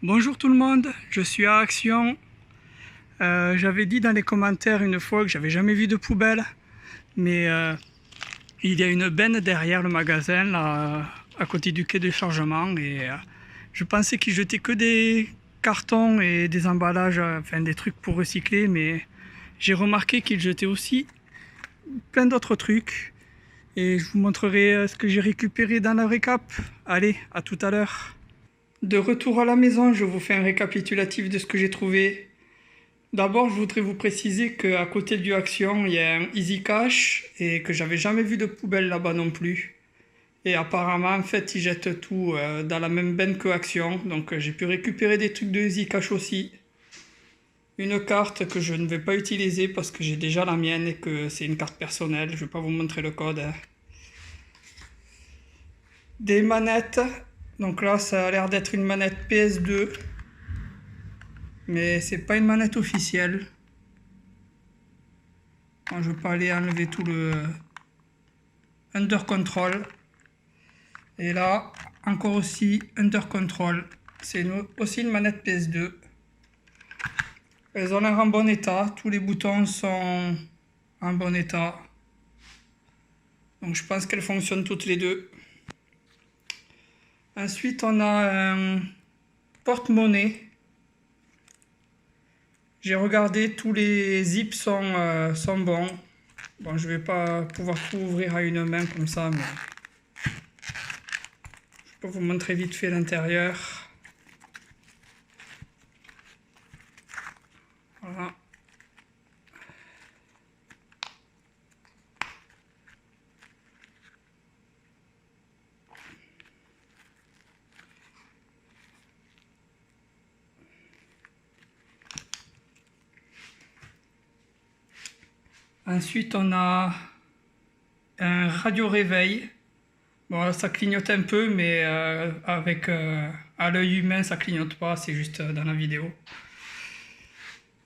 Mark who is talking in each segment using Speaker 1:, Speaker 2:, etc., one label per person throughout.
Speaker 1: Bonjour tout le monde, je suis à Action. J'avais dit dans les commentaires une fois que j'avais jamais vu de poubelle, mais il y a une benne derrière le magasin, là, à côté du quai de chargement, et je pensais qu'ils jetaient que des cartons et des emballages, enfin des trucs pour recycler, mais j'ai remarqué qu'ils jetaient aussi plein d'autres trucs, et je vous montrerai ce que j'ai récupéré dans la récap. Allez, à tout à l'heure. De retour à la maison, je vous fais un récapitulatif de ce que j'ai trouvé. D'abord, je voudrais vous préciser qu'à côté du Action, il y a un Easy Cash et que j'avais jamais vu de poubelle là-bas non plus. Et apparemment, en fait, ils jettent tout dans la même benne que Action. Donc, j'ai pu récupérer des trucs de Easy Cash aussi. Une carte que je ne vais pas utiliser parce que j'ai déjà la mienne et que c'est une carte personnelle. Je ne vais pas vous montrer le code. Des manettes. Donc là, ça a l'air d'être une manette PS2. Mais c'est pas une manette officielle. Bon, je vais pas aller enlever tout le Under Control. Et là, encore aussi Under Control. C'est aussi une manette PS2. Elles ont l'air en bon état. Tous les boutons sont en bon état. Donc je pense qu'elles fonctionnent toutes les deux. Ensuite, on a un porte-monnaie. J'ai regardé, tous les zips sont bons. Bon, je vais pas pouvoir tout ouvrir à une main comme ça, mais je peux vous montrer vite fait l'intérieur. Voilà. Ensuite, on a un radio réveil. Bon, ça clignote un peu, mais à l'œil humain, ça clignote pas, c'est juste dans la vidéo.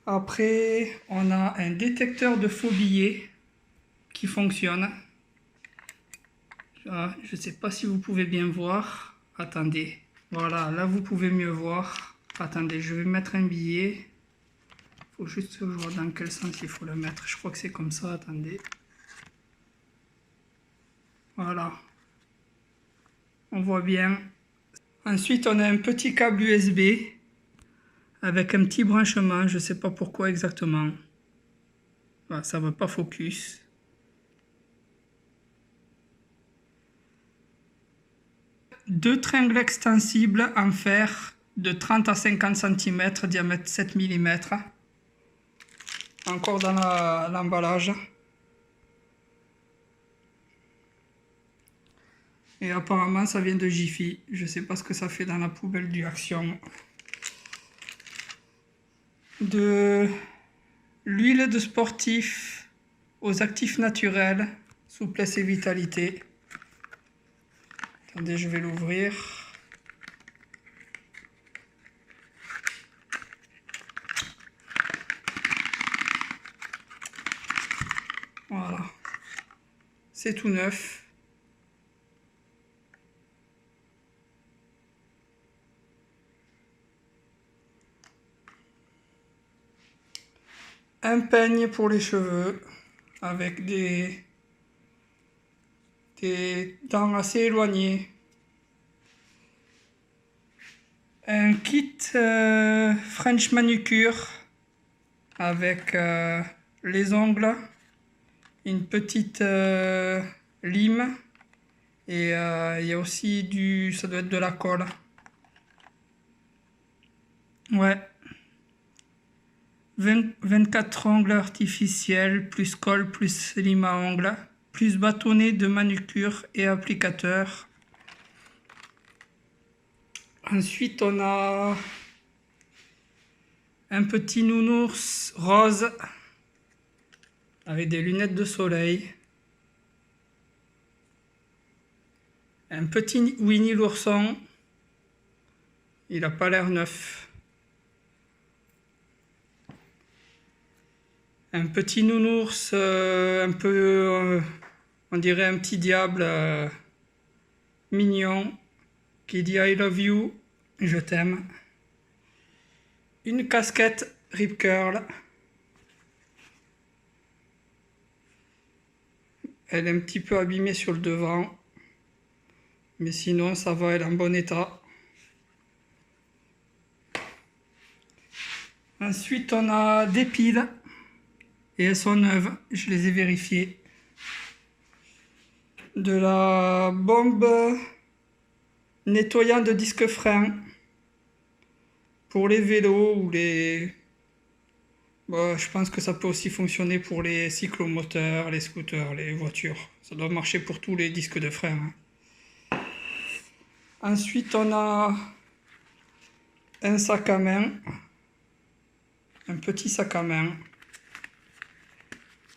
Speaker 1: Après, on a un détecteur de faux billets qui fonctionne. Je ne sais pas si vous pouvez bien voir. Attendez. Voilà, là vous pouvez mieux voir. Attendez, je vais mettre un billet. Il faut juste voir dans quel sens il faut le mettre. Je crois que c'est comme ça, attendez. Voilà. On voit bien. Ensuite, on a un petit câble USB avec un petit branchement. Je ne sais pas pourquoi exactement. Voilà, ça ne veut pas focus. Deux tringles extensibles en fer de 30 à 50 cm, diamètre 7 mm. Encore dans l'emballage. Et apparemment ça vient de Jiffy. Je sais pas ce que ça fait dans la poubelle du Action. De l'huile de sportif aux actifs naturels, souplesse et vitalité. Attendez, je vais l'ouvrir. Voilà. C'est tout neuf. Un peigne pour les cheveux avec des dents assez éloignées. Un kit French manucure avec les ongles, une petite lime et il y a aussi ça doit être de la colle. Ouais. 24 ongles artificiels, plus colle, plus lime à ongles, plus bâtonnet de manucure et applicateur. Ensuite, on a un petit nounours rose avec des lunettes de soleil. Un petit Winnie l'ourson. Il n'a pas l'air neuf. Un petit nounours un peu, on dirait un petit diable mignon qui dit I love you, je t'aime. une casquette Rip Curl. Elle est un petit peu abîmée sur le devant, mais sinon ça va, elle est en bon état. Ensuite on a des piles, et elles sont neuves, je les ai vérifiées. De la bombe nettoyant de disque frein pour les vélos ou les... Bon, je pense que ça peut aussi fonctionner pour les cyclomoteurs, les scooters, les voitures. Ça doit marcher pour tous les disques de frein, hein. Ensuite, on a un sac à main, un petit sac à main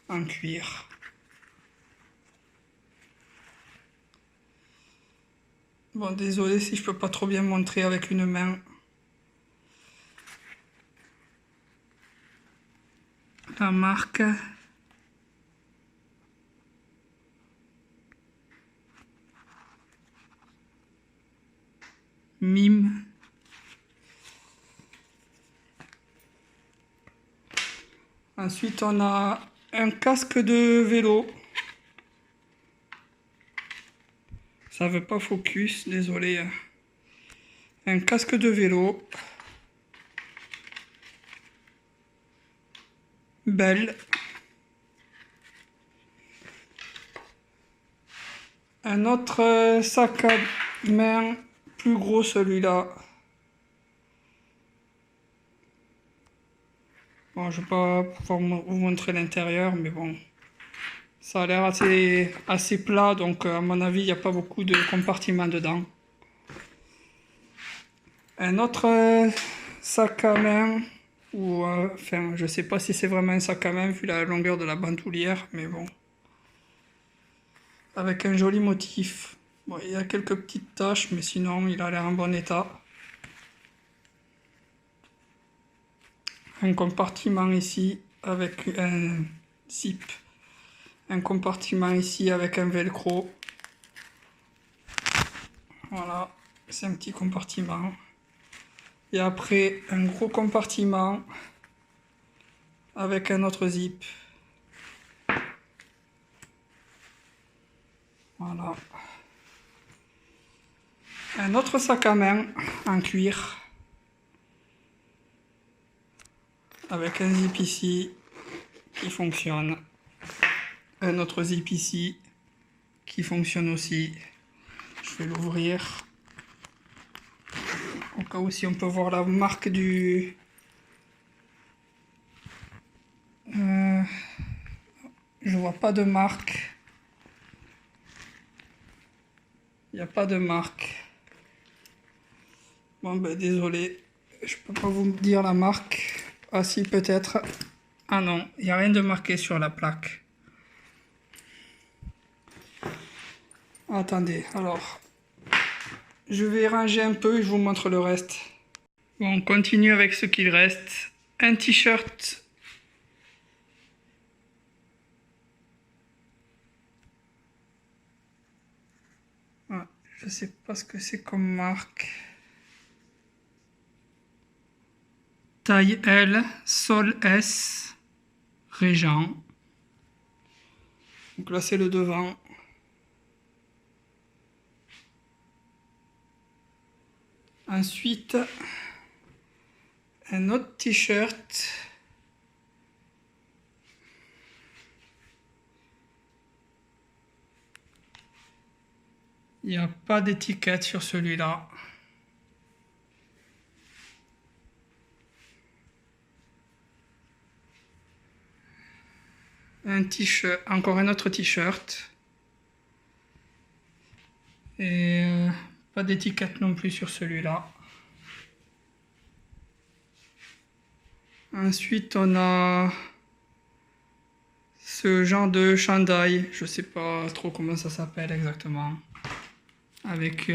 Speaker 1: en cuir. Bon, désolé si je peux pas trop bien montrer avec une main. La marque Mime. Ensuite, on a un casque de vélo. Ça veut pas focus, désolé. Un casque de vélo. Belle. Un autre sac à main, plus gros celui-là. Bon, je vais pas pouvoir vous montrer l'intérieur, mais bon. Ça a l'air assez plat, donc à mon avis, il n'y a pas beaucoup de compartiments dedans. Un autre sac à main, ou enfin, je sais pas si c'est vraiment un sac à main vu la longueur de la bandoulière, mais bon. Avec un joli motif. Bon, il y a quelques petites taches, mais sinon, il a l'air en bon état. Un compartiment ici avec un zip. Un compartiment ici avec un velcro. Voilà, c'est un petit compartiment. Et après, un gros compartiment avec un autre zip. Voilà. Un autre sac à main en cuir. Avec un zip ici qui fonctionne. Un autre zip ici qui fonctionne aussi. Je vais l'ouvrir. Au cas où si on peut voir la marque du... je vois pas de marque. Il n'y a pas de marque. Bon ben désolé, je peux pas vous dire la marque. Ah si peut-être. Ah non, il n'y a rien de marqué sur la plaque. Attendez, alors. Je vais ranger un peu et je vous montre le reste. Bon, on continue avec ce qu'il reste. Un t-shirt. Ah, je sais pas ce que c'est comme marque. Taille L, sol S, Régent. Donc là c'est le devant. Ensuite, un autre t-shirt. Il n'y a pas d'étiquette sur celui-là. Un t-shirt, encore un autre t-shirt. Et pas d'étiquette non plus sur celui-là. Ensuite, on a ce genre de chandail. Je sais pas trop comment ça s'appelle exactement. Avec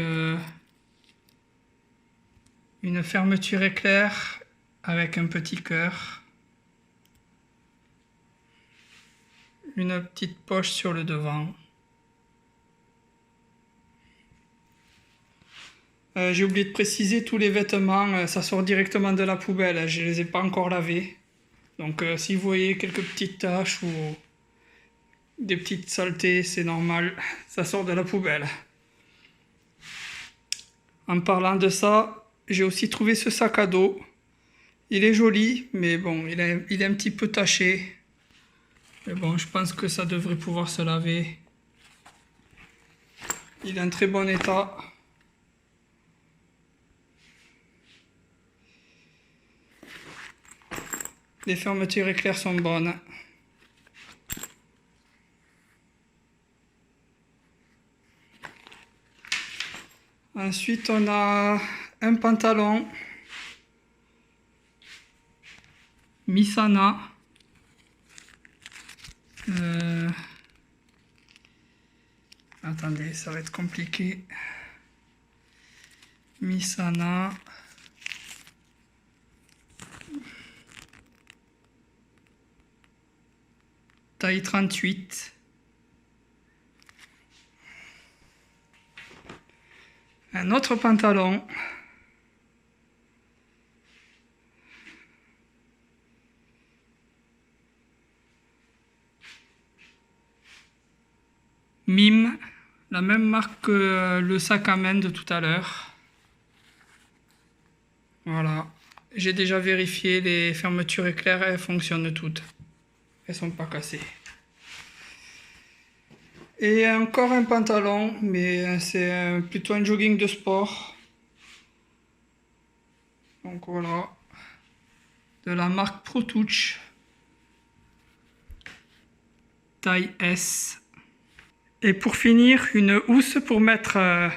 Speaker 1: une fermeture éclair avec un petit cœur. Une petite poche sur le devant. J'ai oublié de préciser, tous les vêtements, ça sort directement de la poubelle. Je ne les ai pas encore lavés. Donc si vous voyez quelques petites taches ou des petites saletés, c'est normal. Ça sort de la poubelle. En parlant de ça, j'ai aussi trouvé ce sac à dos. Il est joli, mais bon, il est un petit peu taché. Mais bon, je pense que ça devrait pouvoir se laver. Il est en très bon état. Les fermetures éclairs sont bonnes. Ensuite, on a un pantalon Misana. Attendez, ça va être compliqué. Misana. Taille 38. Un autre pantalon. Mime, la même marque que le sac à main de tout à l'heure. Voilà. J'ai déjà vérifié, les fermetures éclairs, elles fonctionnent toutes. Elles sont pas cassées. Et encore un pantalon, mais c'est plutôt un jogging de sport. Donc voilà. De la marque ProTouch. Taille S. Et pour finir, une housse pour mettre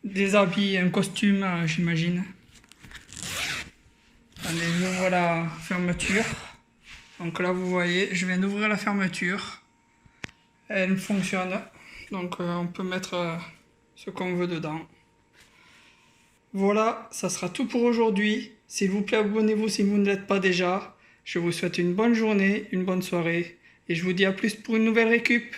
Speaker 1: des habits, un costume, j'imagine. Allez, j'ouvre la fermeture. Donc là, vous voyez, je viens d'ouvrir la fermeture. Elle fonctionne. Donc on peut mettre ce qu'on veut dedans. Voilà, ça sera tout pour aujourd'hui. S'il vous plaît, abonnez-vous si vous ne l'êtes pas déjà. Je vous souhaite une bonne journée, une bonne soirée. Et je vous dis à plus pour une nouvelle récup.